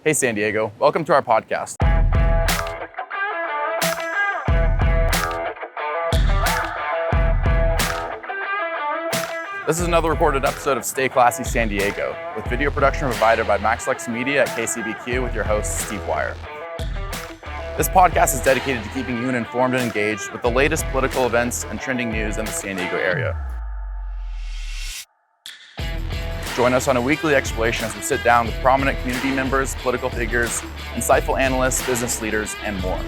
Hey, San Diego. Welcome to our podcast. This is another recorded episode of Stay Classy San Diego, with video production provided by MaxLex Media at KCBQ with your host, Steve Wire. This podcast is dedicated to keeping you informed and engaged with the latest political events and trending news in the San Diego area. Join us on a weekly exploration as we sit down with prominent community members, political figures, insightful analysts, business leaders, and more.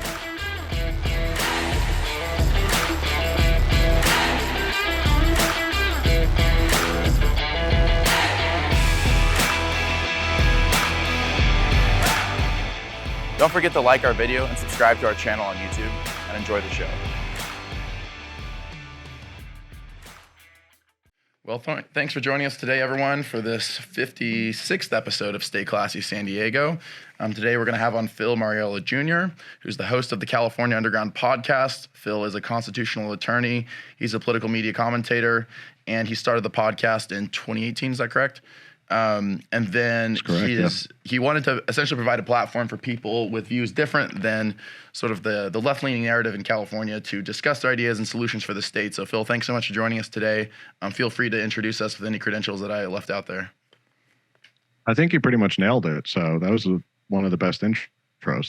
Don't forget to like our video and subscribe to our channel on YouTube, and enjoy the show. Well, thanks for joining us today, everyone, for this 56th episode of Stay Classy San Diego. Today, we're going to have on Phil Mauriello Jr., who's the host of the California Underground podcast. Phil is a constitutional attorney. He's a political media commentator, and he started the podcast in 2018. Is that correct? And then he wanted to essentially provide a platform for people with views different than sort of the left-leaning narrative in California to discuss their ideas and solutions for the state. So, Phil, thanks so much for joining us today. Feel free to introduce us with any credentials that I left out there. I think you pretty much nailed it. So that was one of the best intros.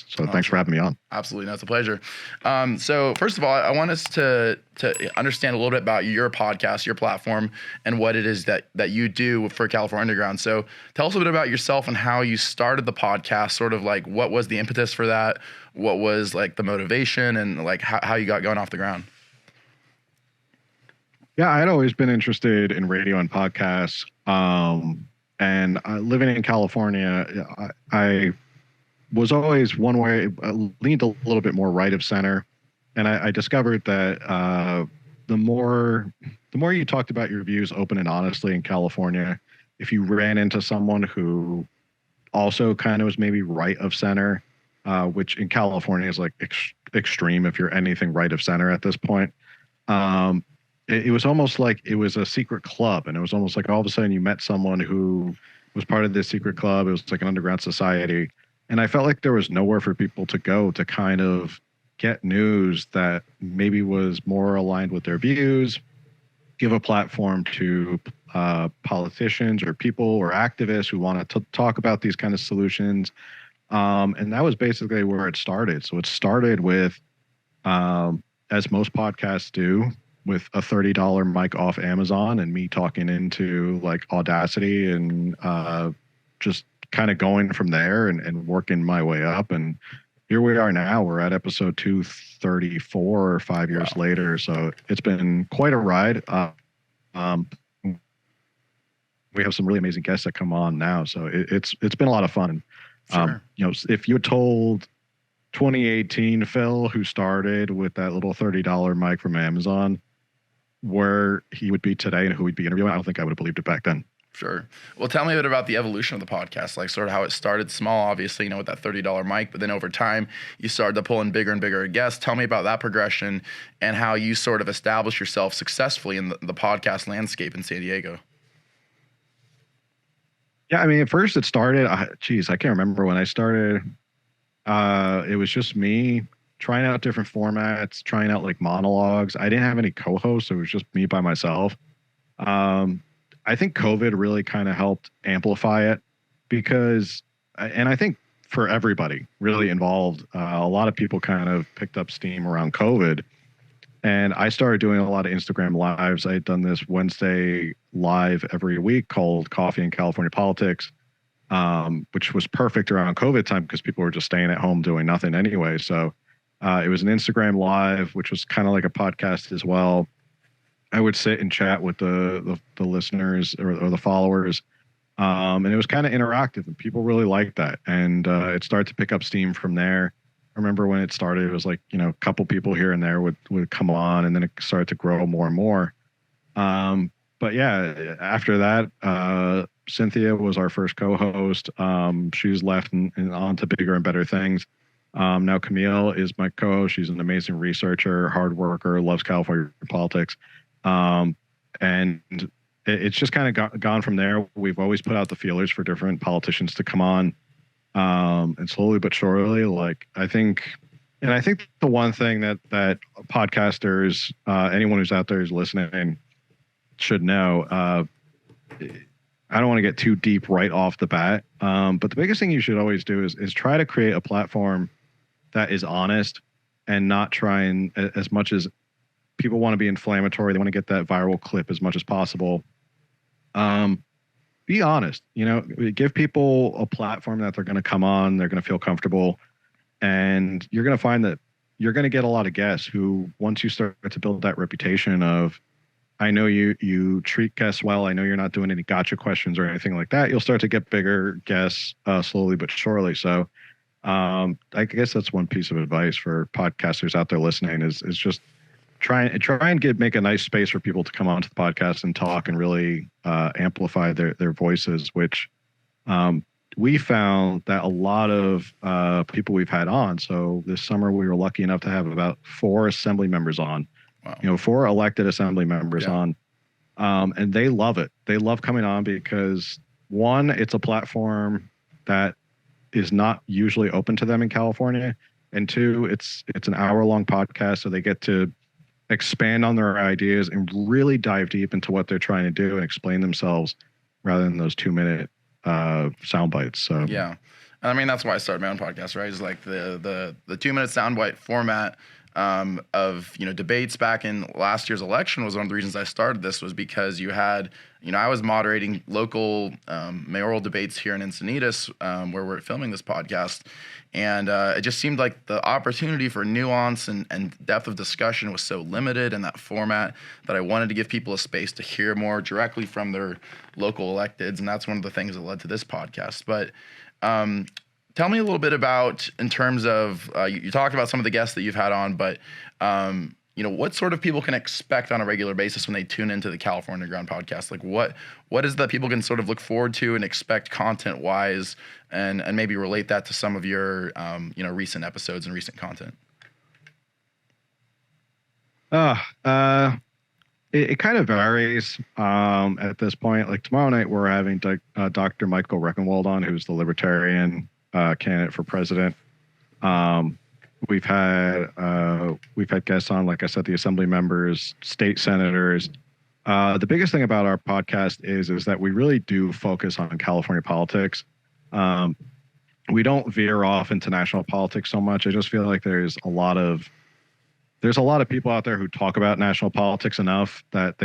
So thanks for having me on. Absolutely. No, it's a pleasure. So first of all, I want us to understand a little bit about your podcast, your platform, and what it is that you do for California Underground. So tell us a bit about yourself and how you started the podcast, sort of like what was the impetus for that? What was like the motivation and like how you got going off the ground? Yeah, I'd always been interested in radio and podcasts. And living in California, I was always one way, leaned a little bit more right of center. And I discovered that the more you talked about your views open and honestly in California, if you ran into someone who also kind of was maybe right of center, which in California is like extreme if you're anything right of center at this point, it was almost like it was a secret club. And it was almost like all of a sudden you met someone who was part of this secret club. It was like an underground society. And I felt like there was nowhere for people to go to kind of get news that maybe was more aligned with their views, give a platform to politicians or people or activists who want to talk about these kind of solutions. And that was basically where it started. So it started with, as most podcasts do, with a $30 mic off Amazon and me talking into like Audacity and just kind of going from there and working my way up. And here we are now. We're at episode 234 5 years later. So it's been quite a ride. We have some really amazing guests that come on now. So it's been a lot of fun. Sure. If you had told 2018 Phil, who started with that little $30 mic from Amazon, where he would be today and who we'd be interviewing, I don't think I would have believed it back then. Sure. Well, tell me a bit about the evolution of the podcast, like sort of how it started small, obviously, with that $30 mic, but then over time you started to pull in bigger and bigger guests. Tell me about that progression and how you sort of established yourself successfully in the podcast landscape in San Diego. Yeah, I mean, at first it started, I can't remember when I started. It was just me trying out different formats, trying out like monologues. I didn't have any co-hosts. So it was just me by myself. I think COVID really kind of helped amplify it because, and I think for everybody really involved, a lot of people kind of picked up steam around COVID. And I started doing a lot of Instagram lives. I had done this Wednesday live every week called Coffee in California Politics, which was perfect around COVID time because people were just staying at home doing nothing anyway. So it was an Instagram live, which was kind of like a podcast as well. I would sit and chat with the listeners or the followers. And it was kind of interactive and people really liked that. And it started to pick up steam from there. I remember when it started, it was like, a couple people here and there would come on and then it started to grow more and more. But yeah, after that, Cynthia was our first co-host. She's left and on to bigger and better things. Now Camille is my co-host. She's an amazing researcher, hard worker, loves California politics. And it's just kind of gone from there. We've always put out the feelers for different politicians to come on. And slowly but surely, like I think the one thing that podcasters, anyone who's out there who's listening, should know. I don't want to get too deep right off the bat, but the biggest thing you should always do is try to create a platform that is honest and not try and, as much as people want to be inflammatory, they want to get that viral clip as much as possible. Be honest, give people a platform that they're going to come on, they're going to feel comfortable, and you're going to find that you're going to get a lot of guests who, once you start to build that reputation of, I know you treat guests well, I know you're not doing any gotcha questions or anything like that, you'll start to get bigger guests slowly but surely. So I guess that's one piece of advice for podcasters out there listening is just try and make a nice space for people to come onto the podcast and talk and really amplify their voices, which we found that a lot of people we've had on. So this summer we were lucky enough to have about 4 assembly members on. Wow. 4 elected assembly members on. And they love it. They love coming on because, one, it's a platform that is not usually open to them in California. And 2, it's an hour-long podcast, so they get to expand on their ideas and really dive deep into what they're trying to do and explain themselves rather than those 2-minute sound bites. So yeah. I mean, that's why I started my own podcast, right? It's like the 2-minute soundbite format of debates back in last year's election was one of the reasons I started this, was because you had, I was moderating local mayoral debates here in Encinitas, where we're filming this podcast, and it just seemed like the opportunity for nuance and depth of discussion was so limited in that format that I wanted to give people a space to hear more directly from their local electeds, and that's one of the things that led to this podcast. But tell me a little bit about, in terms of, you talked about some of the guests that you've had on, but what sort of people can expect on a regular basis when they tune into the California Underground podcast? Like what is that people can sort of look forward to and expect content-wise, and maybe relate that to some of your recent episodes and recent content? It kind of varies at this point. Like tomorrow night, we're having Dr. Michael Reckenwald on, who's the Libertarian candidate for president. We've had guests on, like I said, the assembly members, state senators. The biggest thing about our podcast is that we really do focus on California politics. We don't veer off into national politics so much. I just feel like there's a lot of people out there who talk about national politics enough that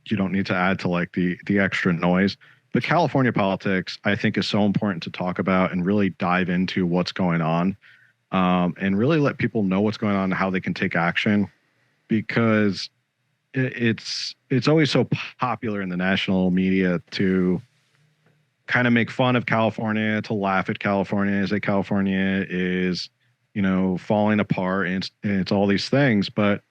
you don't need to add to like the extra noise. But California politics, I think, is so important to talk about and really dive into what's going on, and really let people know what's going on and how they can take action, because it's always so popular in the national media to kind of make fun of California, to laugh at California, say California is, falling apart, and it's all these things. But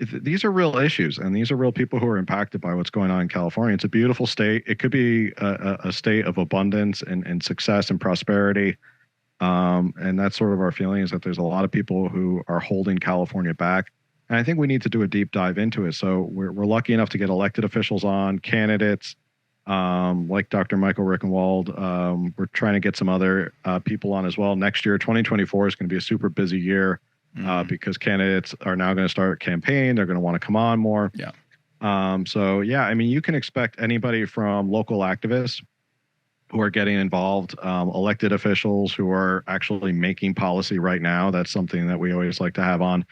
these are real issues, and these are real people who are impacted by what's going on in California. It's a beautiful state. It could be a state of abundance and success and prosperity. And that's sort of our feeling, is that there's a lot of people who are holding California back. And I think we need to do a deep dive into it. So we're lucky enough to get elected officials on, candidates, like Dr. Michael Reckenwald. We're trying to get some other people on as well. Next year, 2024, is going to be a super busy year. Because candidates are now going to start a campaign. They're going to want to come on more. Yeah. So, yeah, I mean, you can expect anybody from local activists who are getting involved, elected officials who are actually making policy right now. That's something that we always like to have on.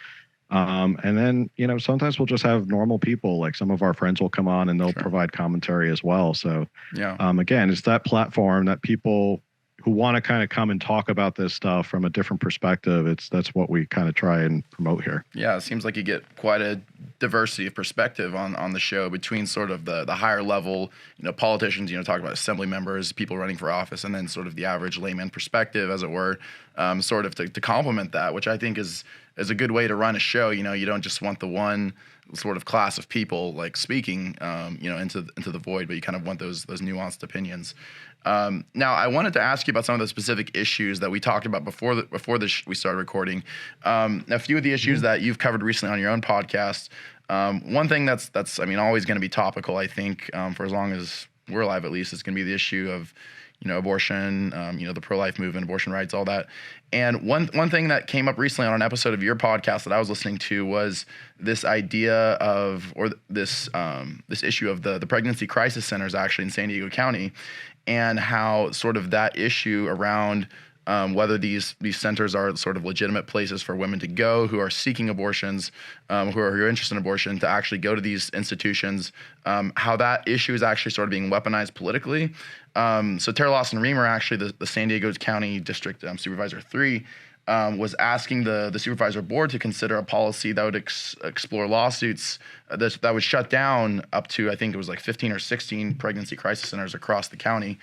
And then, sometimes we'll just have normal people, like some of our friends will come on and they'll provide commentary as well. So, again, it's that platform that people who want to kind of come and talk about this stuff from a different perspective. That's what we kind of try and promote here. Yeah, it seems like you get quite a diversity of perspective on the show, between sort of the higher level, politicians, talk about assembly members, people running for office, and then sort of the average layman perspective, as it were, sort of to complement that, which I think is a good way to run a show. You don't just want the one sort of class of people like speaking, into the void, but you kind of want those nuanced opinions. Now, I wanted to ask you about some of the specific issues that we talked about before we started recording. A few of the issues that you've covered recently on your own podcast. One thing that's always going to be topical, I think, for as long as we're alive, at least, is going to be the issue of, abortion, the pro-life movement, abortion rights, all that. And one thing that came up recently on an episode of your podcast that I was listening to was this idea of, or this issue of the pregnancy crisis centers actually in San Diego County, and how sort of that issue around whether these centers are sort of legitimate places for women to go who are seeking abortions, who are interested in abortion, to actually go to these institutions, how that issue is actually sort of being weaponized politically. So Tara Lawson-Remer, actually the San Diego County District Supervisor 3, was asking the supervisor board to consider a policy that would explore lawsuits that would shut down up to, I think it was like 15 or 16 pregnancy crisis centers across the county.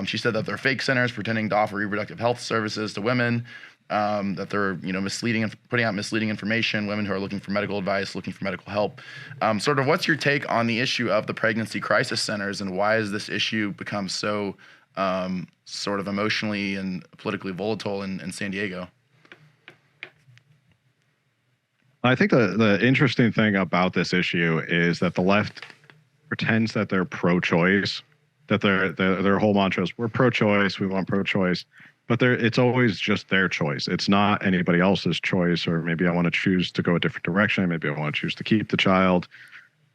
She said that they're fake centers pretending to offer reproductive health services to women, that they're misleading and putting out misleading information, women who are looking for medical advice, looking for medical help. Sort of what's your take on the issue of the pregnancy crisis centers, and why has this issue become so sort of emotionally and politically volatile in San Diego? I think the interesting thing about this issue is that the left pretends that they're pro-choice, that their whole mantra is we're pro-choice, we want pro-choice, but it's always just their choice. It's not anybody else's choice, or maybe I want to choose to go a different direction, maybe I want to choose to keep the child.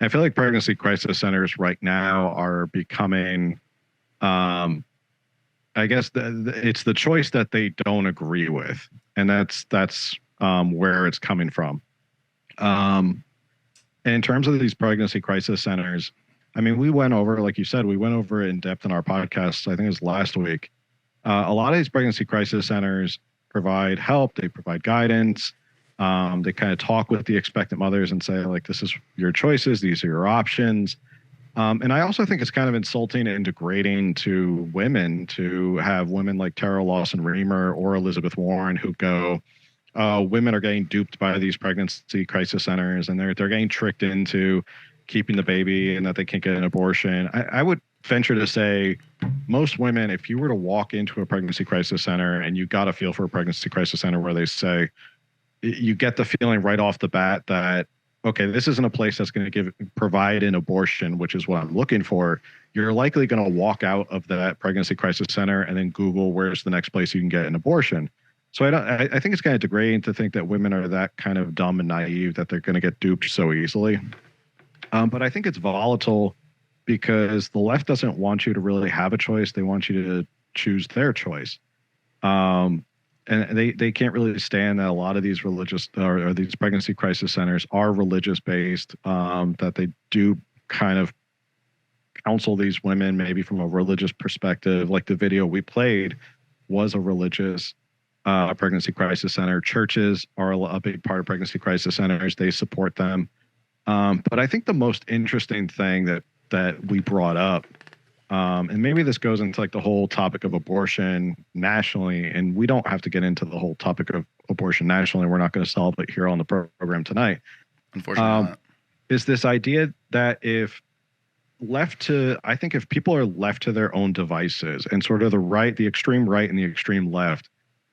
I feel like pregnancy crisis centers right now are becoming, I guess it's the choice that they don't agree with, and that's where it's coming from. And in terms of these pregnancy crisis centers, I mean, we went over, like you said, in depth in our podcast, I think it was last week. A lot of these pregnancy crisis centers provide help, they provide guidance. They kind of talk with the expectant mothers and say, like, this is your choices, these are your options. And I also think it's kind of insulting and degrading to women to have women like Tara Lawson-Remer or Elizabeth Warren who go, women are getting duped by these pregnancy crisis centers, and they're getting tricked into keeping the baby and that they can't get an abortion. I would venture to say most women, if you were to walk into a pregnancy crisis center and you got a feel for a pregnancy crisis center where they say, you get the feeling right off the bat that, okay, this isn't a place that's going to provide an abortion, which is what I'm looking for. You're likely going to walk out of that pregnancy crisis center and then Google where's the next place you can get an abortion. So I think it's kind of degrading to think that women are that kind of dumb and naive that they're going to get duped so easily. But I think it's volatile because the left doesn't want you to really have a choice. They want you to choose their choice. And they can't really stand that a lot of these religious or these pregnancy crisis centers are religious based, that they do kind of counsel these women maybe from a religious perspective. Like the video we played was a religious pregnancy crisis center. Churches are a big part of pregnancy crisis centers. They support them. But I think the most interesting thing that we brought up, and maybe this goes into like the whole topic of abortion nationally, and we don't have to get into the whole topic of abortion nationally. We're not going to solve it here on the program tonight. Unfortunately not. Is this idea that if people are left to their own devices and sort of the extreme right and the extreme left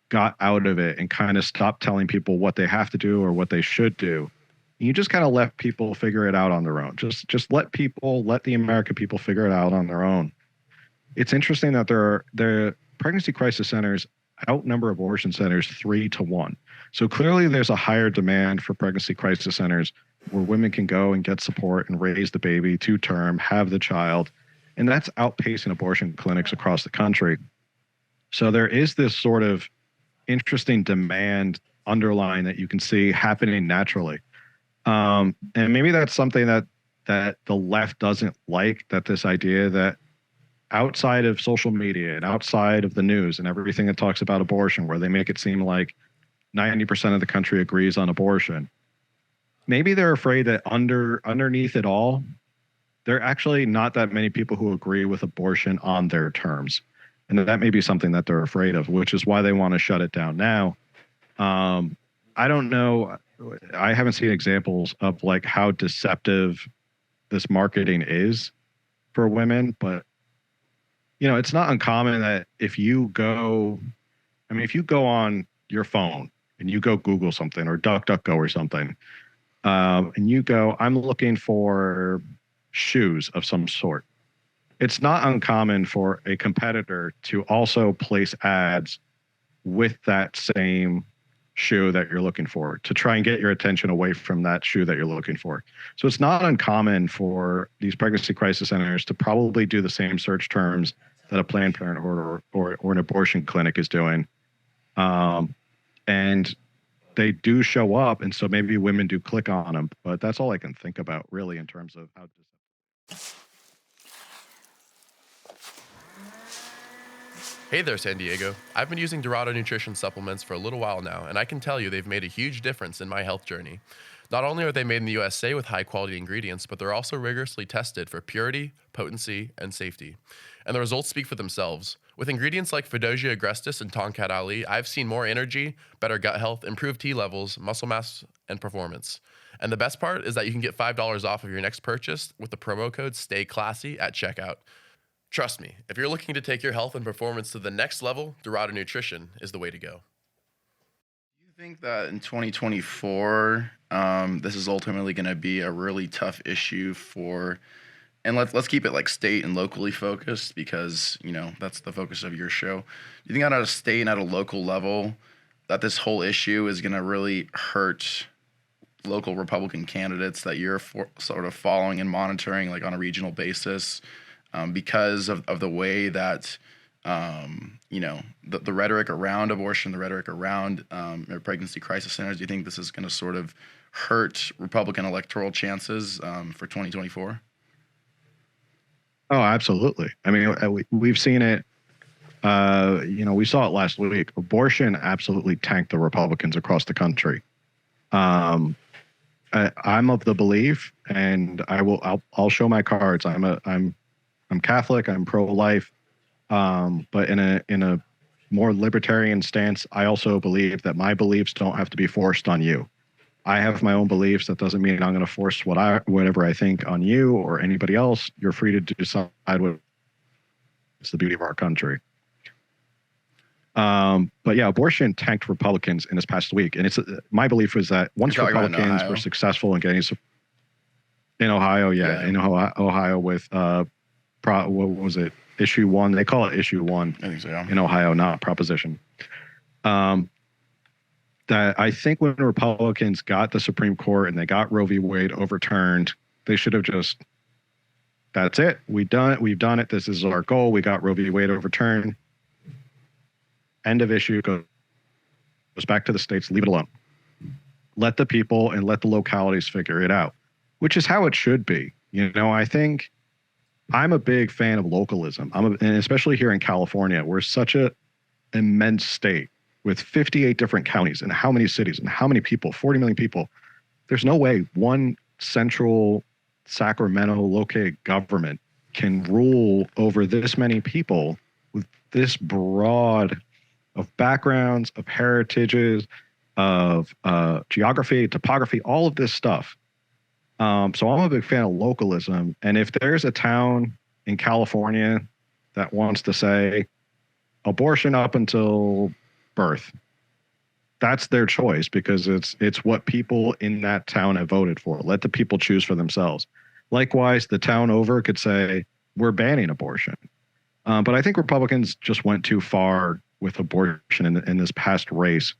got out of it and kind of stopped telling people what they have to do or what they should do, you just kind of let people figure it out on their own. Just let the American people figure it out on their own. It's interesting that the pregnancy crisis centers outnumber abortion centers 3-1. So clearly there's a higher demand for pregnancy crisis centers where women can go and get support and raise the baby to term, have the child, and that's outpacing abortion clinics across the country. So there is this sort of interesting demand underlying that you can see happening naturally. And maybe that's something that the left doesn't like, that this idea that outside of social media and outside of the news and everything that talks about abortion, where they make it seem like 90% of the country agrees on abortion, maybe they're afraid that underneath it all, there are actually not that many people who agree with abortion on their terms. And that may be something that they're afraid of, which is why they want to shut it down now. I don't know. I haven't seen examples of like how deceptive this marketing is for women, but it's not uncommon that if you go on your phone and you go Google something or DuckDuckGo or something, and you go, I'm looking for shoes of some sort. it's not uncommon for a competitor to also place ads with that same shoe that you're looking for to try and get your attention away from that shoe that you're looking for. So it's not uncommon for these pregnancy crisis centers to probably do the same search terms that a Planned Parenthood or an abortion clinic is doing. And they do show up. And so maybe women do click on them, but that's all I can think about really in terms of how. Hey there, San Diego. I've been using Dorado nutrition supplements for a little while now, and I can tell you they've made a huge difference in my health journey. Not only are they made in the USA with high-quality ingredients, but they're also rigorously tested for purity, potency, and safety. And the results speak for themselves. With ingredients like Fidosia agrestis and Tonkat Ali, I've seen more energy, better gut health, improved T levels, muscle mass, and performance. And the best part is that you can get $5 off of your next purchase with the promo code STAYCLASSY at checkout. Trust me, if you're looking to take your health and performance to the next level, Dorado Nutrition is the way to go. Do you think that in 2024, this is ultimately going to be a really tough issue for, and let's keep it like state and locally focused because, you know, that's the focus of your show. Do you think that at a state and at a local level that this whole issue is going to really hurt local Republican candidates that you're sort of following and monitoring like on a regional basis? Because of the way that, you know, the rhetoric around abortion, the rhetoric around pregnancy crisis centers, do you think this is going to sort of hurt Republican electoral chances for 2024? Oh, absolutely. I mean, we've seen it. You know, we saw it last week. Abortion absolutely tanked the Republicans across the country. I'm of the belief, and I'll show my cards. I'm Catholic. I'm pro-life, but in a more libertarian stance, I also believe that my beliefs don't have to be forced on you. I have my own beliefs. That doesn't mean I'm going to force whatever I think on you or anybody else. You're free to decide what. It's the beauty of our country. But yeah, abortion tanked Republicans in this past week, and my belief was that once Republicans were successful in getting in Ohio, in Ohio with. What was it? Issue 1. They call it Issue 1 I think so, yeah. In Ohio, not Proposition. That I think when Republicans got the Supreme Court and they got Roe v. Wade overturned, they should have just, that's it. We've done it. This is our goal. We got Roe v. Wade overturned. End of issue. Goes back to the states. Leave it alone. Let the people and let the localities figure it out, which is how it should be. You know, I think I'm a big fan of localism. And especially here in California, we're such an immense state with 58 different counties and how many cities and how many people, 40 million people. There's no way one central Sacramento located government can rule over this many people with this broad of backgrounds, of heritages, of geography, topography, all of this stuff. So I'm a big fan of localism. And if there's a town in California that wants to say abortion up until birth, that's their choice because it's what people in that town have voted for. Let the people choose for themselves. Likewise, the town over could say, we're banning abortion. But I think Republicans just went too far with abortion in this past race.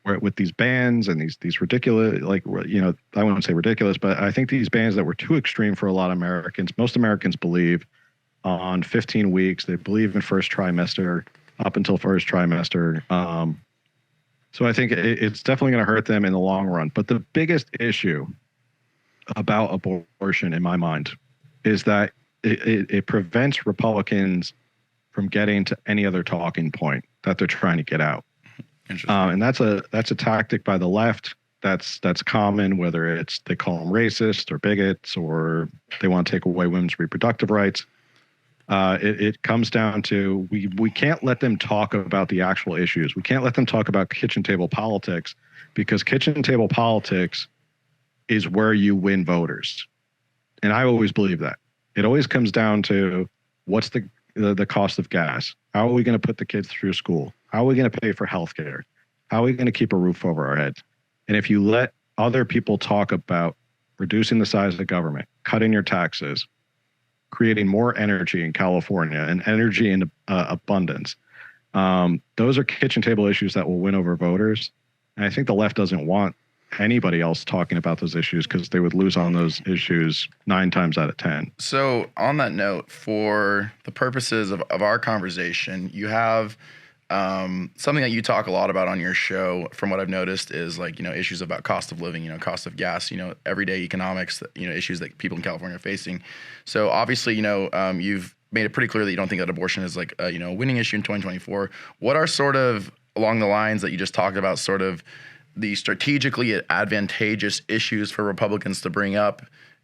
With these bans and these ridiculous, like, you know, I won't say ridiculous, but I think these bans that were too extreme for a lot of Americans. Most Americans believe on 15 weeks. They believe in first trimester up until first trimester. So I think it's definitely going to hurt them in the long run. But the biggest issue about abortion, in my mind, is that it prevents Republicans from getting to any other talking point that they're trying to get out. And that's a tactic by the left. That's common, whether it's they call them racist or bigots or they want to take away women's reproductive rights. It comes down to we can't let them talk about the actual issues. We can't let them talk about kitchen table politics because kitchen table politics is where you win voters. And I always believe that. It always comes down to what's the cost of gas? How are we going to put the kids through school? How are we going to pay for health care? How are we going to keep a roof over our heads? And if you let other people talk about reducing the size of the government, cutting your taxes, creating more energy in California and energy in abundance. Those are kitchen table issues that will win over voters. And I think the left doesn't want anybody else talking about those issues because they would lose on those issues 9 times out of 10. So on that note, for the purposes of our conversation, you have something that you talk a lot about on your show, from what I've noticed, is like, issues about cost of living, cost of gas, everyday economics, issues that people in California are facing. So obviously, you've made it pretty clear that you don't think that abortion is like a winning issue in 2024. What are sort of along the lines that you just talked about, sort of the strategically advantageous issues for Republicans to bring up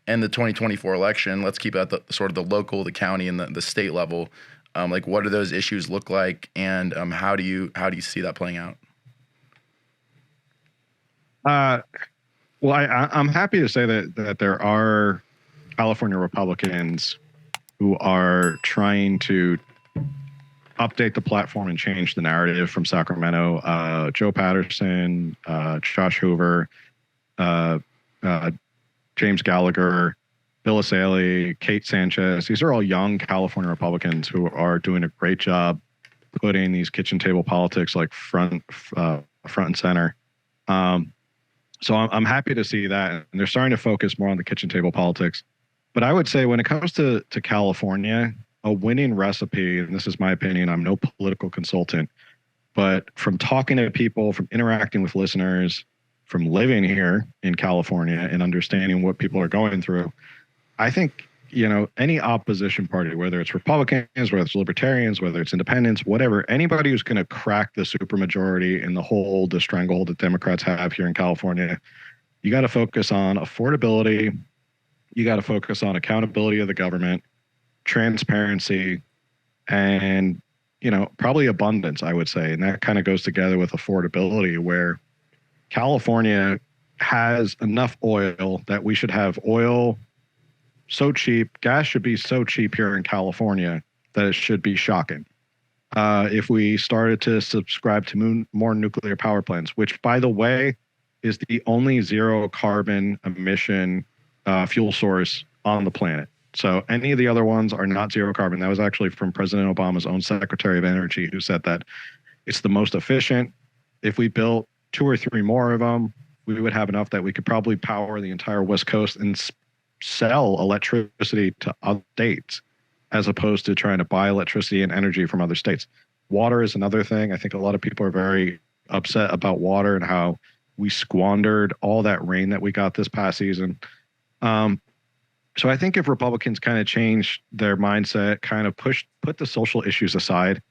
in the 2024 election? Let's keep at the sort of the local, the county, and the state level. Like, what do those issues look like, and how do you see that playing out? Well, I'm happy to say that there are California Republicans who are trying to update the platform and change the narrative from Sacramento. Joe Patterson, Josh Hoover, James Gallagher, Bill Asaley, Kate Sanchez. These are all young California Republicans who are doing a great job putting these kitchen table politics like front and center. So I'm happy to see that. And they're starting to focus more on the kitchen table politics. But I would say when it comes to California, a winning recipe, and this is my opinion, I'm no political consultant, but from talking to people, from interacting with listeners, from living here in California and understanding what people are going through, I think, any opposition party, whether it's Republicans, whether it's Libertarians, whether it's Independents, whatever, anybody who's going to crack the supermajority and the stranglehold that Democrats have here in California, you got to focus on affordability. You got to focus on accountability of the government, transparency, and, probably abundance, I would say. And that kind of goes together with affordability, where California has enough oil that we should have oil so cheap. Gas should be so cheap here in California that it should be shocking. If we started to subscribe to more nuclear power plants, which, by the way, is the only zero carbon emission fuel source on the planet. So any of the other ones are not zero carbon. That was actually from President Obama's own Secretary of Energy, who said that it's the most efficient. If we built 2 or 3 more of them, we would have enough that we could probably power the entire West Coast and sell electricity to other states, as opposed to trying to buy electricity and energy from other states. Water is another thing. I think a lot of people are very upset about water and how we squandered all that rain that we got this past season. So I think if Republicans kind of change their mindset, kind of put the social issues aside,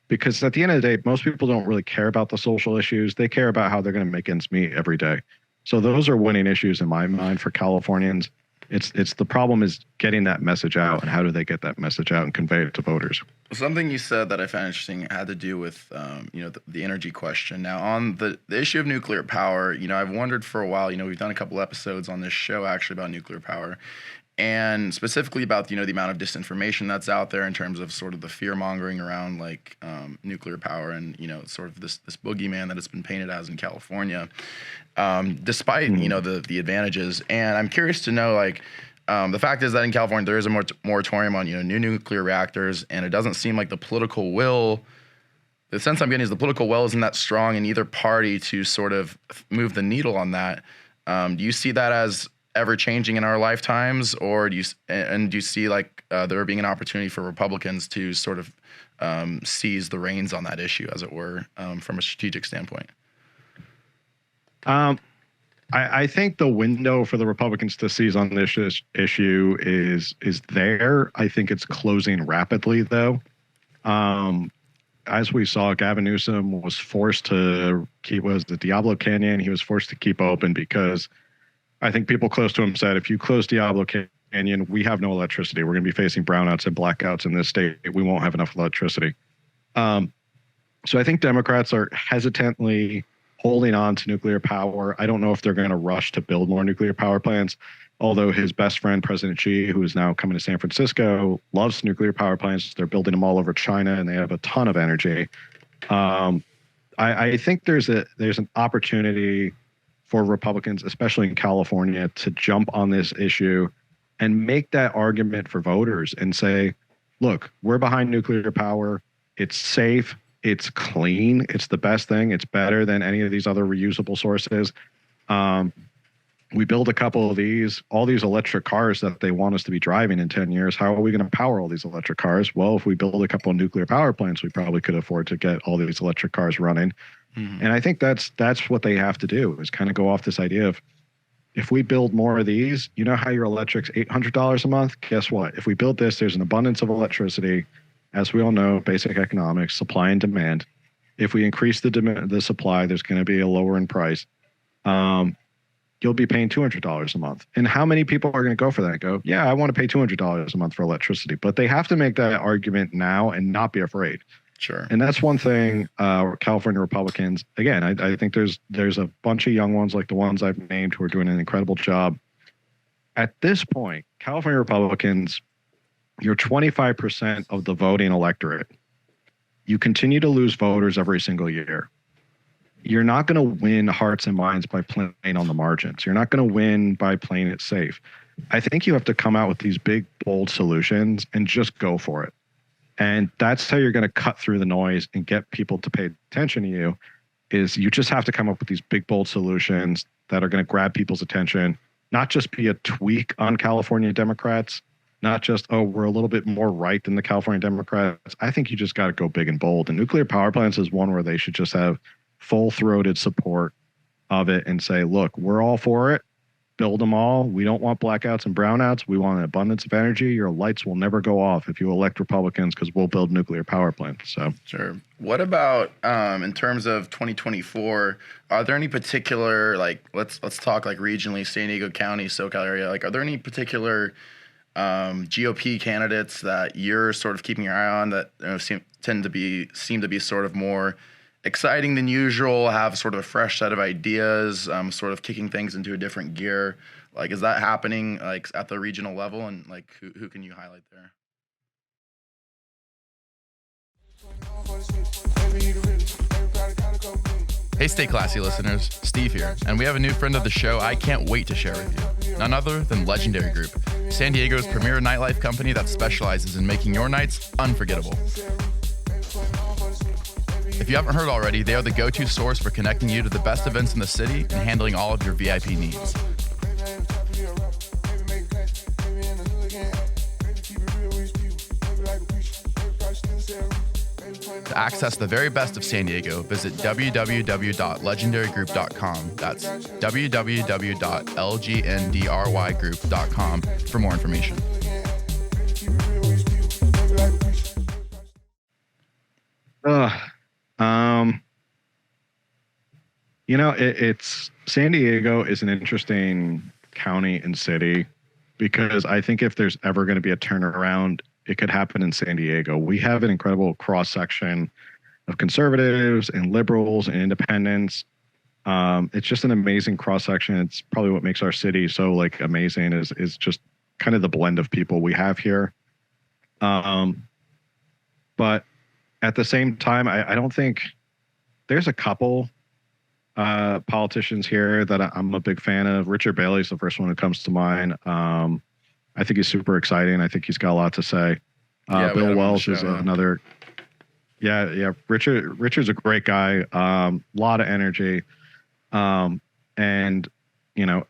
because at the end of the day, most people don't really care about the social issues. They care about how they're going to make ends meet every day. So those are winning issues in my mind for Californians. It's the problem is getting that message out, and how do they get that message out and convey it to voters? Something you said that I found interesting had to do with the energy question. Now, on the issue of nuclear power, I've wondered for a while. We've done a couple episodes on this show actually about nuclear power, and specifically about the amount of disinformation that's out there in terms of sort of the fear mongering around like nuclear power and sort of this boogeyman that it's been painted as in California, despite the advantages. And I'm curious to know, like, the fact is that in California there is a moratorium on new nuclear reactors, and it doesn't seem like the political will. The sense I'm getting is the political will isn't that strong in either party to sort of move the needle on that. Do you see that as ever changing in our lifetimes, or do you see like there being an opportunity for Republicans to sort of seize the reins on that issue, as it were, from a strategic standpoint? I think the window for the Republicans to seize on this issue is there. I think it's closing rapidly, though. As we saw, Gavin Newsom was forced to keep the Diablo Canyon. He was forced to keep open because I think people close to him said, if you close Diablo Canyon, we have no electricity. We're going to be facing brownouts and blackouts in this state. We won't have enough electricity. So I think Democrats are hesitantly holding on to nuclear power. I don't know if they're going to rush to build more nuclear power plants, although his best friend, President Xi, who is now coming to San Francisco, loves nuclear power plants. They're building them all over China, and they have a ton of energy. I think there's an opportunity for Republicans, especially in California, to jump on this issue and make that argument for voters and say, look, we're behind nuclear power. It's safe. It's clean. It's the best thing. It's better than any of these other reusable sources. We build a couple of these, all these electric cars that they want us to be driving in 10 years. How are we going to power all these electric cars? Well, if we build a couple of nuclear power plants, we probably could afford to get all these electric cars running. And I think that's what they have to do, is kind of go off this idea of, if we build more of these, you know how your electric's $800 a month? Guess what? If we build this, there's an abundance of electricity. As we all know, basic economics, supply and demand. If we increase the supply, there's going to be a lower in price. You'll be paying $200 a month. And how many people are going to go for that? Go, yeah, I want to pay $200 a month for electricity. But they have to make that argument now and not be afraid. Sure. And that's one thing, California Republicans, again, I think there's a bunch of young ones like the ones I've named who are doing an incredible job. At this point, California Republicans, you're 25% of the voting electorate. You continue to lose voters every single year. You're not going to win hearts and minds by playing on the margins. You're not going to win by playing it safe. I think you have to come out with these big, bold solutions and just go for it. And that's how you're going to cut through the noise and get people to pay attention to you, is you just have to come up with these big, bold solutions that are going to grab people's attention, not just be a tweak on California Democrats, not just, oh, we're a little bit more right than the California Democrats. I think you just got to go big and bold. And nuclear power plants is one where they should just have full-throated support of it and say, look, we're all for it. Build them all. We don't want blackouts and brownouts. We want an abundance of energy. Your lights will never go off if you elect Republicans, because we'll build nuclear power plants. So sure. What about in terms of 2024? Are there any particular, like, let's talk like regionally, San Diego County, SoCal area? Like, are there any particular GOP candidates that you're sort of keeping your eye on that seem to be sort of more exciting than usual, have sort of a fresh set of ideas, sort of kicking things into a different gear? Like, is that happening like at the regional level, and like who can you highlight there? Hey, Stay Classy listeners, Steve here, and we have a new friend of the show I can't wait to share with you. None other than Legendary Group, San Diego's premier nightlife company that specializes in making your nights unforgettable. If you haven't heard already, they are the go-to source for connecting you to the best events in the city and handling all of your VIP needs. To access the very best of San Diego, visit www.legendarygroup.com. That's www.lgndrygroup.com for more information. It's San Diego is an interesting county and city, because I think if there's ever going to be a turnaround, it could happen in San Diego. We have an incredible cross section of conservatives and liberals and independents. It's just an amazing cross section. It's probably what makes our city so like amazing is just kind of the blend of people we have here. But at the same time, I don't think there's a couple politicians here that I'm a big fan of. Richard Bailey's the first one who comes to mind. I think he's super exciting. I think he's got a lot to say. Bill Welsh is another. Yeah. Richard's a great guy. Lot of energy. And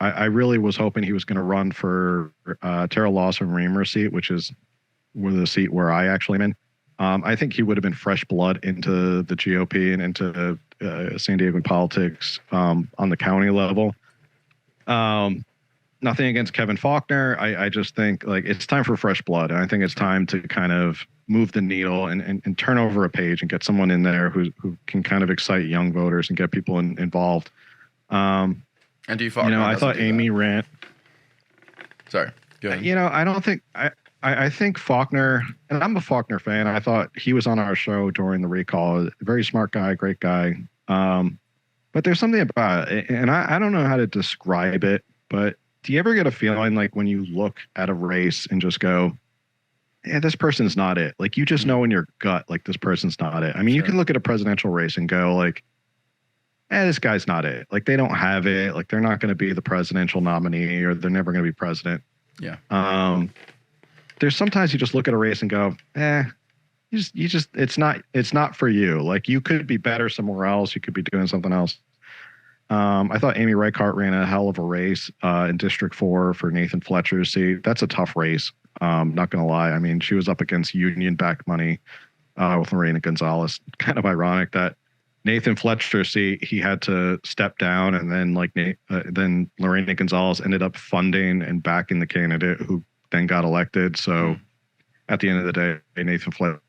I really was hoping he was going to run for Tara Lawson-Reamer's seat, which is the seat where I actually am in. I think he would have been fresh blood into the GOP and into San Diego politics on the county level. Nothing against Kevin Faulkner. I just think like it's time for fresh blood. And I think it's time to kind of move the needle and turn over a page and get someone in there who can kind of excite young voters and get people involved. And do you Faulkner? I thought Amy Rant. Sorry, go ahead. I don't think I think Faulkner, and I'm a Faulkner fan. I thought he was on our show during the recall. Very smart guy, great guy. But there's something about it, and I don't know how to describe it, but do you ever get a feeling like when you look at a race and just go, yeah, this person's not it? Like you just know in your gut, like this person's not it. I mean, you can look at a presidential race and go like, this guy's not it. Like they don't have it. Like they're not going to be the presidential nominee, or they're never going to be president. Yeah. There's sometimes you just look at a race and go, you just it's not for you. Like, you could be better somewhere else. You could be doing something else. I thought Amy Reichart ran a hell of a race in District 4 for Nathan Fletcher's seat. That's a tough race. Not going to lie. I mean, she was up against union-backed money with Lorena Gonzalez. Kind of ironic that Nathan Fletcher's seat, he had to step down, and then then Lorena Gonzalez ended up funding and backing the candidate who then got elected. So at the end of the day, Nathan Fletcher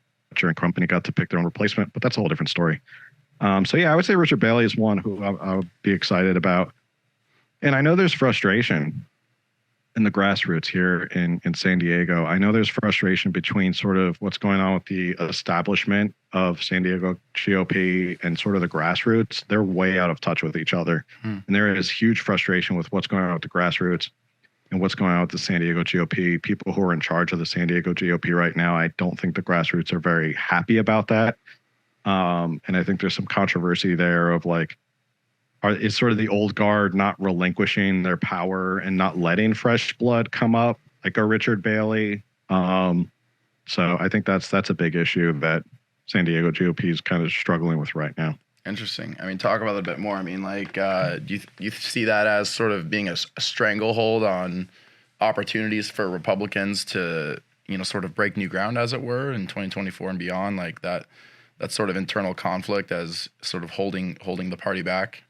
and company got to pick their own replacement, but that's a whole different story. So yeah, I would say Richard Bailey is one who I would be excited about. And I know there's frustration in the grassroots here in San Diego. I know there's frustration between sort of what's going on with the establishment of San Diego GOP and sort of the grassroots. They're way out of touch with each other. And there is huge frustration with what's going on with the grassroots and what's going on with the San Diego GOP. People who are in charge of the San Diego GOP right now, I don't think the grassroots are very happy about that. And I think there's some controversy there of like, is sort of the old guard not relinquishing their power and not letting fresh blood come up, like a Richard Bailey. So I think that's a big issue that San Diego GOP is kind of struggling with right now. Interesting. I mean, talk about it a bit more. I mean, like, do you see that as sort of being a stranglehold on opportunities for Republicans to, sort of break new ground, as it were, in 2024 and beyond? Like that sort of internal conflict as sort of holding the party back?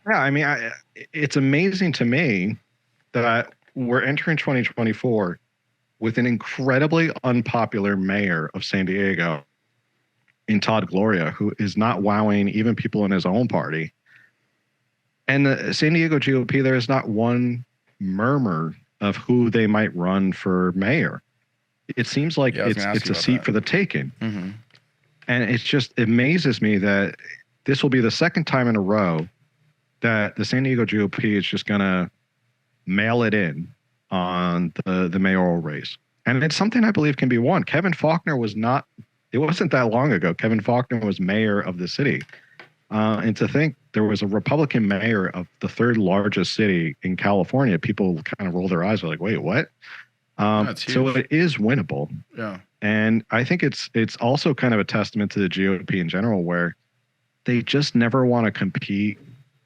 Yeah, I mean, it's amazing to me that we're entering 2024 with an incredibly unpopular mayor of San Diego in Todd Gloria, who is not wowing even people in his own party. And the San Diego GOP, there is not one murmur of who they might run for mayor. It seems like it's a seat for the taking. Mm-hmm. And it just amazes me that this will be the second time in a row that the San Diego GOP is just going to mail it in on the mayoral race. And it's something I believe can be won. Kevin Faulconer it wasn't that long ago. Kevin Faulconer was mayor of the city. And to think there was a Republican mayor of the third largest city in California, people kind of roll their eyes. They're like, wait, what? So it is winnable. Yeah. And I think it's also kind of a testament to the GOP in general, where they just never want to compete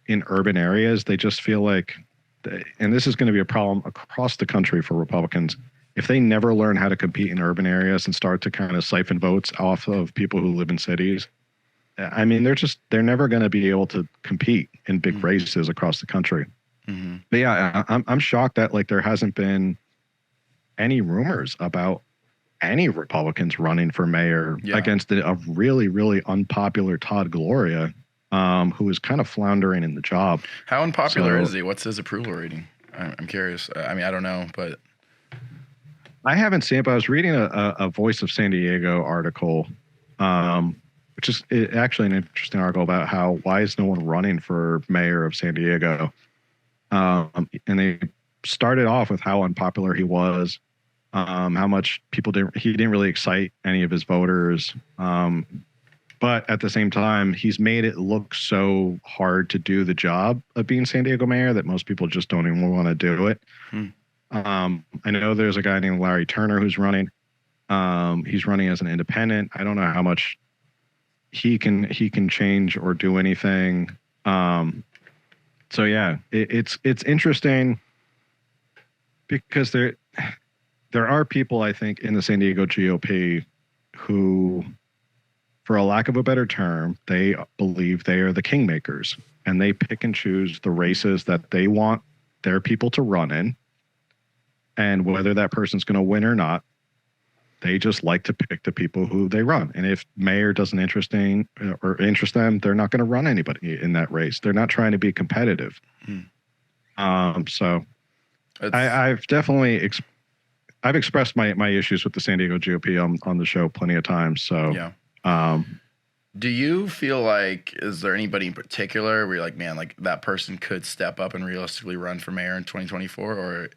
in urban areas. They just feel like, and this is going to be a problem across the country for Republicans, if they never learn how to compete in urban areas and start to kind of siphon votes off of people who live in cities, I mean, they're never going to be able to compete in big races across the country. Mm-hmm. But yeah, I'm shocked that like there hasn't been any rumors about any Republicans running for mayor against a really, really unpopular Todd Gloria, who is kind of floundering in the job. How unpopular is he? What's his approval rating? I'm curious. I mean, I don't know, but I haven't seen it, but I was reading a Voice of San Diego article, which is actually an interesting article about why is no one running for mayor of San Diego? And they started off with how unpopular he was, how much he didn't really excite any of his voters. But at the same time, he's made it look so hard to do the job of being San Diego mayor that most people just don't even want to do it. I know there's a guy named Larry Turner who's running. He's running as an independent. I don't know how much he can change or do anything. So yeah, it's interesting because there are people, I think, in the San Diego GOP who, for a lack of a better term, they believe they are the kingmakers, and they pick and choose the races that they want their people to run in. And whether that person's going to win or not, they just like to pick the people who they run. And if mayor doesn't interest them, they're not going to run anybody in that race. They're not trying to be competitive. So I've definitely I've expressed my issues with the San Diego GOP on the show plenty of times. So yeah. Do you feel like, is there anybody in particular where you're like, man, like that person could step up and realistically run for mayor in 2024, or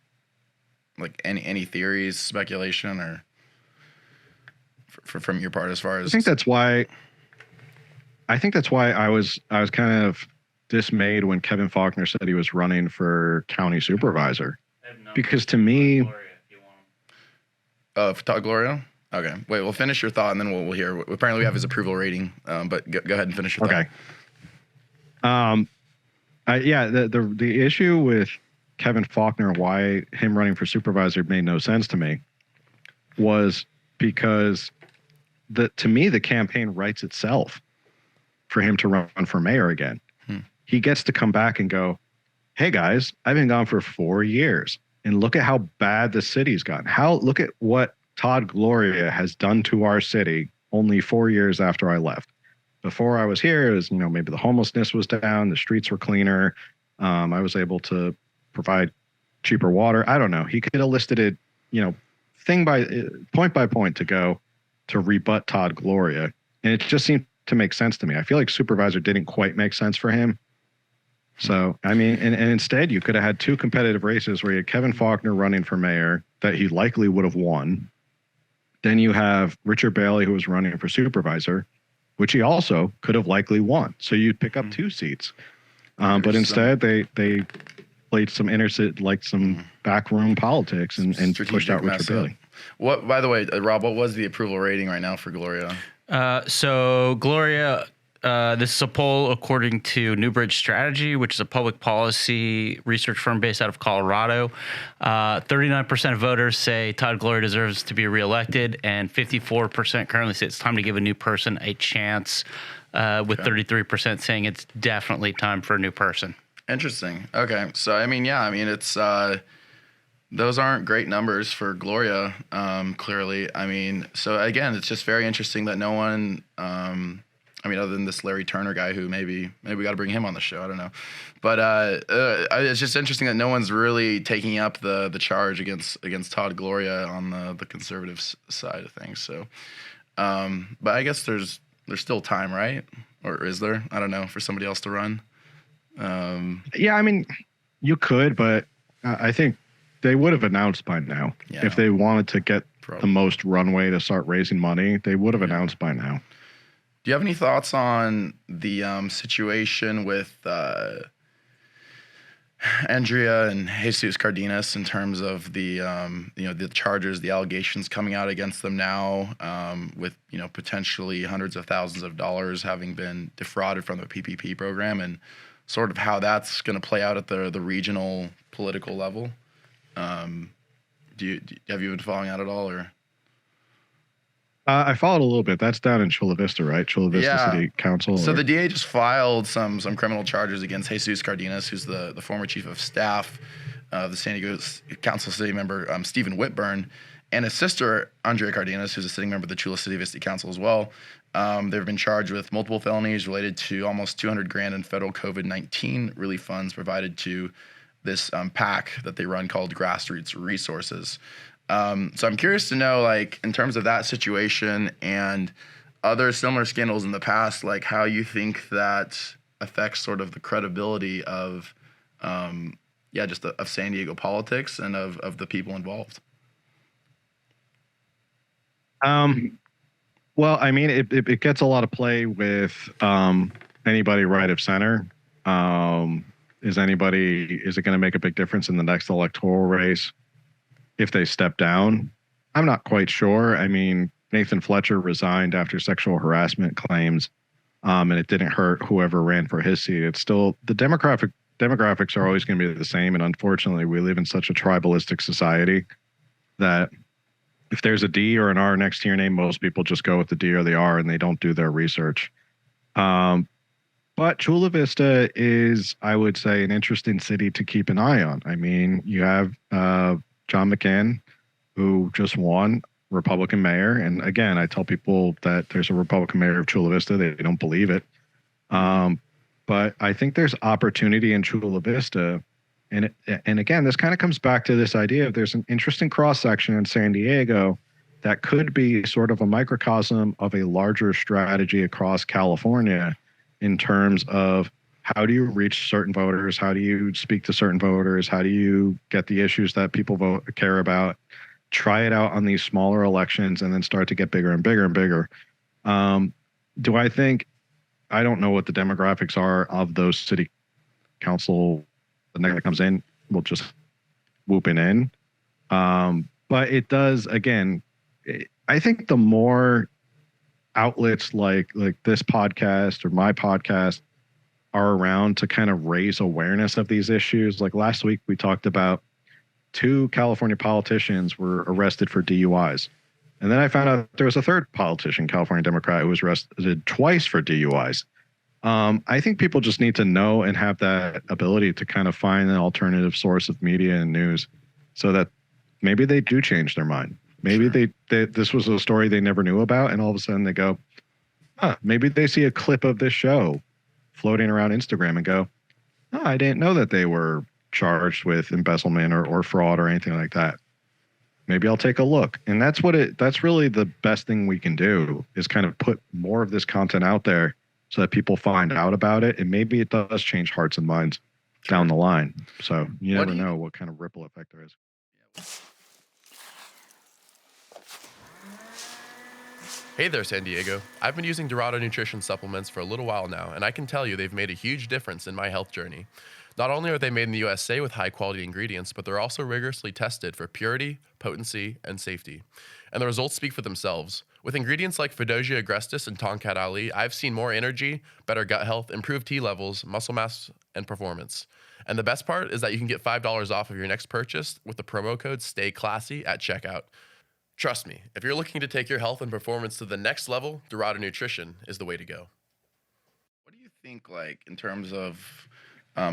like any theories, speculation, or from your part as far as? I think that's why I was kind of dismayed when Kevin Faulconer said he was running for county supervisor. I have no because to me, for Todd Gloria. Okay, wait. We'll finish your thought and then we'll hear. Apparently, we have his approval rating. But go ahead and finish your thought. The issue with Kevin Faulconer, why him running for supervisor made no sense to me, was because to me the campaign writes itself for him to run for mayor again. He gets to come back and go, "Hey guys, I've been gone for 4 years, and look at how bad the city's gotten. Look at what Todd Gloria has done to our city only 4 years after I left. Before I was here, it was, maybe the homelessness was down, the streets were cleaner. I was able to provide cheaper water. I don't know. He could have listed it, point by point to rebut Todd Gloria. And it just seemed to make sense to me. I feel like supervisor didn't quite make sense for him. So, I mean, and instead you could have had 2 competitive races where you had Kevin Faulconer running for mayor that he likely would have won. Then you have Richard Bailey, who was running for supervisor, which he also could have likely won. So you'd pick up 2 seats. But instead they played some backroom politics and pushed out Richard Bailey. What, by the way, Rob, what was the approval rating right now for Gloria? So Gloria, this is a poll according to Newbridge Strategy, which is a public policy research firm based out of Colorado. 39% of voters say Todd Gloria deserves to be reelected, and 54% currently say it's time to give a new person a chance, with 33% saying it's definitely time for a new person. Interesting. Okay. So, it's those aren't great numbers for Gloria, clearly. So again, it's just very interesting that no one, other than this Larry Turner guy who maybe we got to bring him on the show. I don't know. But it's just interesting that no one's really taking up the charge against Todd Gloria on the conservative side of things. So, but I guess there's still time, right? Or is there? I don't know, for somebody else to run. You could, but I think they would have announced by now. If they wanted to get the most runway to start raising money, they would have announced by now. Do you have any thoughts on the situation with Andrea and Jesus Cardenas in terms of the the charges, the allegations coming out against them now, with potentially hundreds of thousands of dollars having been defrauded from the PPP program, and sort of how that's going to play out at the regional political level? Have you been following that at all, or? I followed a little bit. That's down in Chula Vista, right? Chula Vista City Council. So the DA just filed some criminal charges against Jesus Cardenas, who's the former chief of staff of the San Diego Council City member Stephen Whitburn, and his sister Andrea Cardenas, who's a sitting member of the Chula City Vista Council as well. They've been charged with multiple felonies related to almost $200,000 in federal COVID-19 relief funds provided to this PAC that they run called Grassroots Resources. So I'm curious to know, in terms of that situation and other similar scandals in the past, how you think that affects sort of the credibility of, of San Diego politics and of the people involved. Well, it gets a lot of play with anybody right of center. Is it going to make a big difference in the next electoral race if they step down? I'm not quite sure. Nathan Fletcher resigned after sexual harassment claims, and it didn't hurt whoever ran for his seat. It's still, the demographics are always going to be the same, and unfortunately, we live in such a tribalistic society that if there's a D or an R next to your name, most people just go with the D or the R, and they don't do their research. But Chula Vista is, I would say, an interesting city to keep an eye on. You have John McCann, who just won Republican mayor. And again, I tell people that there's a Republican mayor of Chula Vista. They don't believe it. But I think there's opportunity in Chula Vista. And again, this kind of comes back to this idea of there's an interesting cross-section in San Diego that could be sort of a microcosm of a larger strategy across California in terms of how do you reach certain voters? How do you speak to certain voters? How do you get the issues that people care about? Try it out on these smaller elections and then start to get bigger and bigger and bigger. Do I think, I don't know what the demographics are of those city council, the next that comes in, we'll just whooping in. But it does, again, I think the more outlets like this podcast or my podcast are around to kind of raise awareness of these issues. Like last week, we talked about 2 California politicians were arrested for DUIs. And then I found out there was a third politician, California Democrat, who was arrested twice for DUIs. I think people just need to know and have that ability to kind of find an alternative source of media and news so that maybe they do change their mind. Maybe this was a story they never knew about, and all of a sudden they go, maybe they see a clip of this show floating around Instagram and go, I didn't know that they were charged with embezzlement or fraud or anything like that. Maybe I'll take a look. And that's really the best thing we can do is kind of put more of this content out there so that people find out about it. And maybe it does change hearts and minds down the line. So you never know what kind of ripple effect there is. Hey there, San Diego. I've been using Dorado nutrition supplements for a little while now, and I can tell you they've made a huge difference in my health journey. Not only are they made in the USA with high-quality ingredients, but they're also rigorously tested for purity, potency, and safety. And the results speak for themselves. With ingredients like Fidosia agrestis and Tonkat Ali, I've seen more energy, better gut health, improved T levels, muscle mass, and performance. And the best part is that you can get $5 off of your next purchase with the promo code STAYCLASSY at checkout. Trust me, if you're looking to take your health and performance to the next level, Dorado Nutrition is the way to go. What do you think, like, in terms of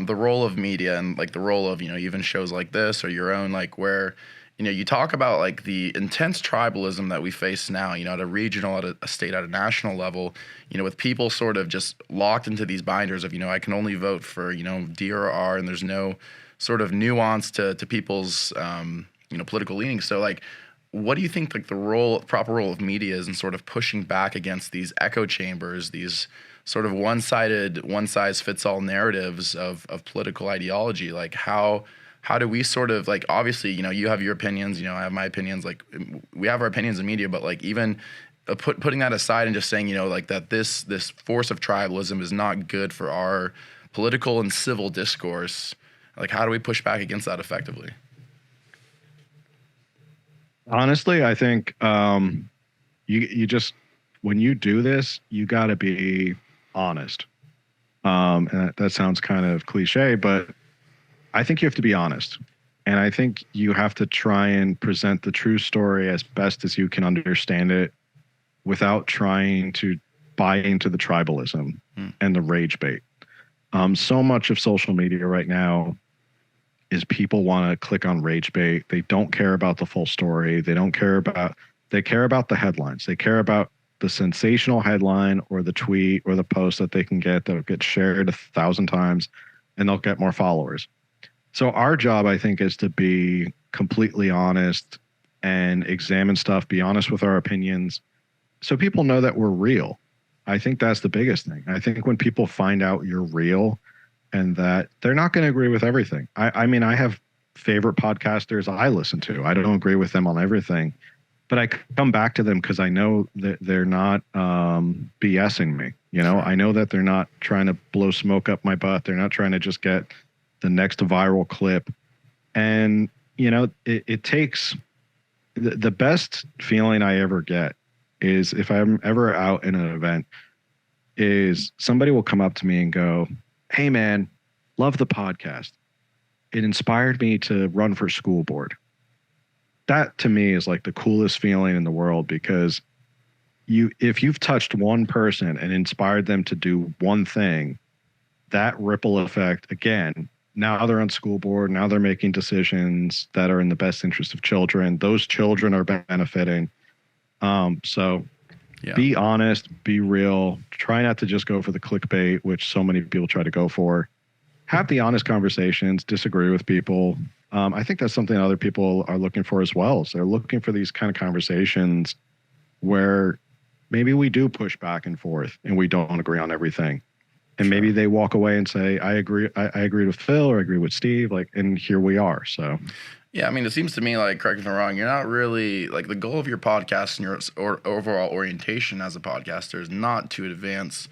the role of media and, like, the role of, even shows like this or your own, like, where, you talk about, like, the intense tribalism that we face now, at a regional, at a state, at a national level, with people sort of just locked into these binders of, I can only vote for, D or R, and there's no sort of nuance to people's, political leanings. So, like, what do you think, like, the proper role of media is in sort of pushing back against these echo chambers, these sort of one-sided, one-size-fits-all narratives of political ideology? Like, how do we sort of, like, obviously, you have your opinions, I have my opinions, like, we have our opinions in media, but, like, even putting that aside and just saying, like, that this force of tribalism is not good for our political and civil discourse, like, how do we push back against that effectively? Honestly, I think you just, when you do this, you got to be honest. And that sounds kind of cliche, but I think you have to be honest. And I think you have to try and present the true story as best as you can understand it without trying to buy into the tribalism and the rage bait. So much of social media right now is people want to click on rage bait. They don't care about the full story. They care about the headlines. They care about the sensational headline or the tweet or the post that they can get that'll get shared 1,000 times and they'll get more followers. So our job, I think, is to be completely honest and examine stuff, be honest with our opinions so people know that we're real. I think that's the biggest thing. I think when people find out you're real and that they're not going to agree with everything. I mean, I have favorite podcasters I listen to. I don't agree with them on everything, but I come back to them because I know that they're not BSing me. I know that they're not trying to blow smoke up my butt. They're not trying to just get the next viral clip. And, it takes the best feeling I ever get is if I'm ever out in an event is somebody will come up to me and go, "Hey man, love the podcast. It inspired me to run for school board." That to me is like the coolest feeling in the world because if you've touched one person and inspired them to do one thing, that ripple effect, again, now they're on school board, now they're making decisions that are in the best interest of children. Those children are benefiting. Be honest, be real. Try not to just go for the clickbait, which so many people try to go for. Have the honest conversations, disagree with people. I think that's something other people are looking for as well. So they're looking for these kind of conversations where maybe we do push back and forth and we don't agree on everything. And maybe they walk away and say, I agree with Phil or I agree with Steve, and here we are. So yeah, I mean, it seems to me, like, correct me if I'm wrong, you're not really, like, the goal of your podcast and your overall orientation as a podcaster is not to advance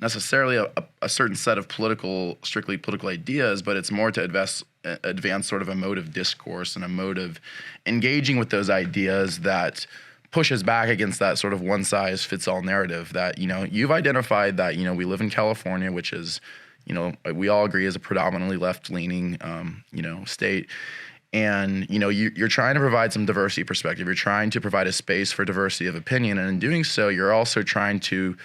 necessarily a certain set of strictly political ideas, but it's more to advance sort of a mode of discourse and a mode of engaging with those ideas that pushes back against that sort of one size fits all narrative that, you've identified that, we live in California, which is, we all agree is a predominantly left leaning, state. And, you're trying to provide some diversity perspective. You're trying to provide a space for diversity of opinion. And in doing so, you're also trying to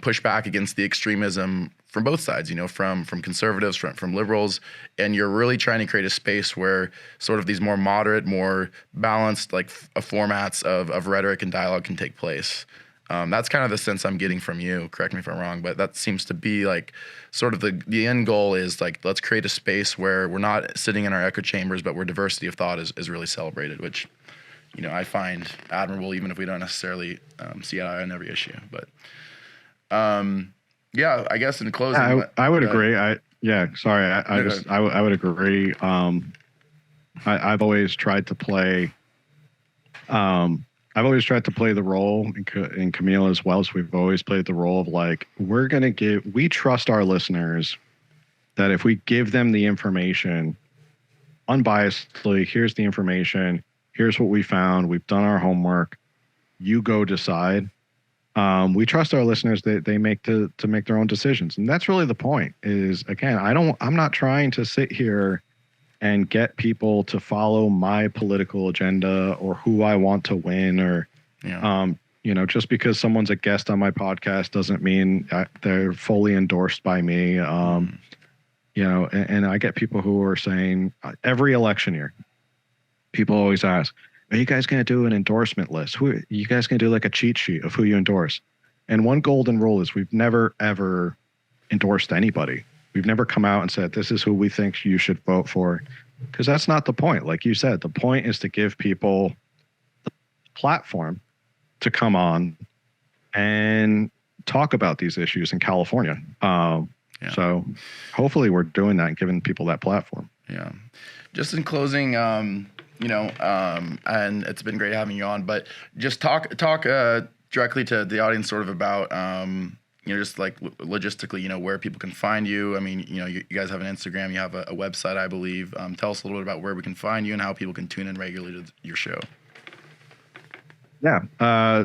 push back against the extremism from both sides, from conservatives, from liberals. And you're really trying to create a space where sort of these more moderate, more balanced, formats of rhetoric and dialogue can take place. That's kind of the sense I'm getting from you. Correct me if I'm wrong, but that seems to be sort of the end goal is let's create a space where we're not sitting in our echo chambers, but where diversity of thought is really celebrated, which, I find admirable, even if we don't necessarily see eye on every issue. But yeah, I guess in closing, I would agree. I would agree. I've always tried to play. I've always tried to play the role in Camille as well. So we've always played the role of we trust our listeners that if we give them the information unbiasedly, here's the information, here's what we found, we've done our homework, you go decide. We trust our listeners that they make to make their own decisions. And that's really the point is, again, I'm not trying to sit here and get people to follow my political agenda or who I want to win or, just because someone's a guest on my podcast doesn't mean they're fully endorsed by me. And I get people who are saying every election year, people always ask, are you guys going to do an endorsement list? Who you guys going to do a cheat sheet of who you endorse? And one golden rule is we've never, ever endorsed anybody. We've never come out and said, this is who we think you should vote for, because that's not the point. Like you said, the point is to give people the platform to come on and talk about these issues in California. So hopefully we're doing that and giving people that platform. Yeah. Just in closing, and it's been great having you on, but just talk directly to the audience sort of about, just logistically, where people can find you. I mean, you guys have an Instagram, you have a website, I believe. Tell us a little bit about where we can find you and how people can tune in regularly to your show. Yeah,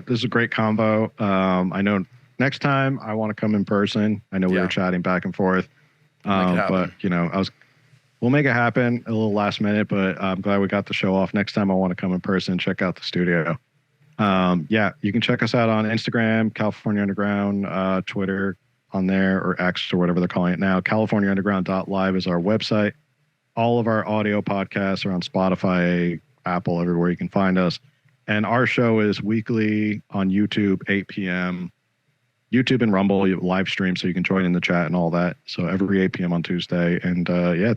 this is a great combo. I know next time I want to come in person. I know we were chatting back and forth, but we'll make it happen a little last minute, but I'm glad we got the show off. Next time I want to come in person, check out the studio. You can check us out on Instagram, California Underground, Twitter on there, or X or whatever they're calling it now. CaliforniaUnderground.live is our website. All of our audio podcasts are on Spotify, Apple, everywhere you can find us. And our show is weekly on YouTube, 8 p.m. YouTube and Rumble, you live stream, so you can join in the chat and all that. So every 8 p.m. on Tuesday. And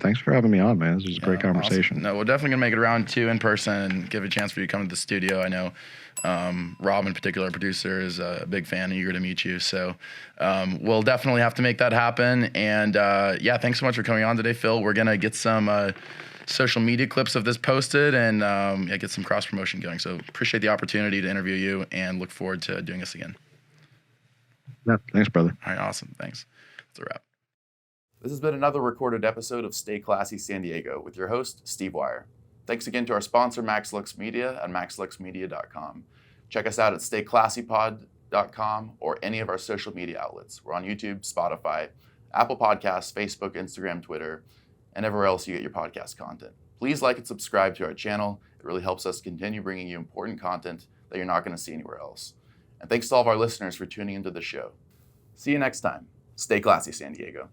thanks for having me on, man. This was a great conversation. Awesome. No, we're definitely gonna make it around to in person and give a chance for you to come to the studio. I know Rob, in particular, producer, is a big fan, eager to meet you. So we'll definitely have to make that happen. And thanks so much for coming on today, Phil. We're gonna get some social media clips of this posted and get some cross promotion going. So appreciate the opportunity to interview you and look forward to doing this again. Yeah, thanks, brother. All right, awesome. Thanks. That's a wrap. This has been another recorded episode of Stay Classy San Diego with your host, Steve Wire. Thanks again to our sponsor, MaxLux Media at maxluxmedia.com. Check us out at stayclassypod.com or any of our social media outlets. We're on YouTube, Spotify, Apple Podcasts, Facebook, Instagram, Twitter, and everywhere else you get your podcast content. Please like and subscribe to our channel. It really helps us continue bringing you important content that you're not going to see anywhere else. And thanks to all of our listeners for tuning into the show. See you next time. Stay classy, San Diego.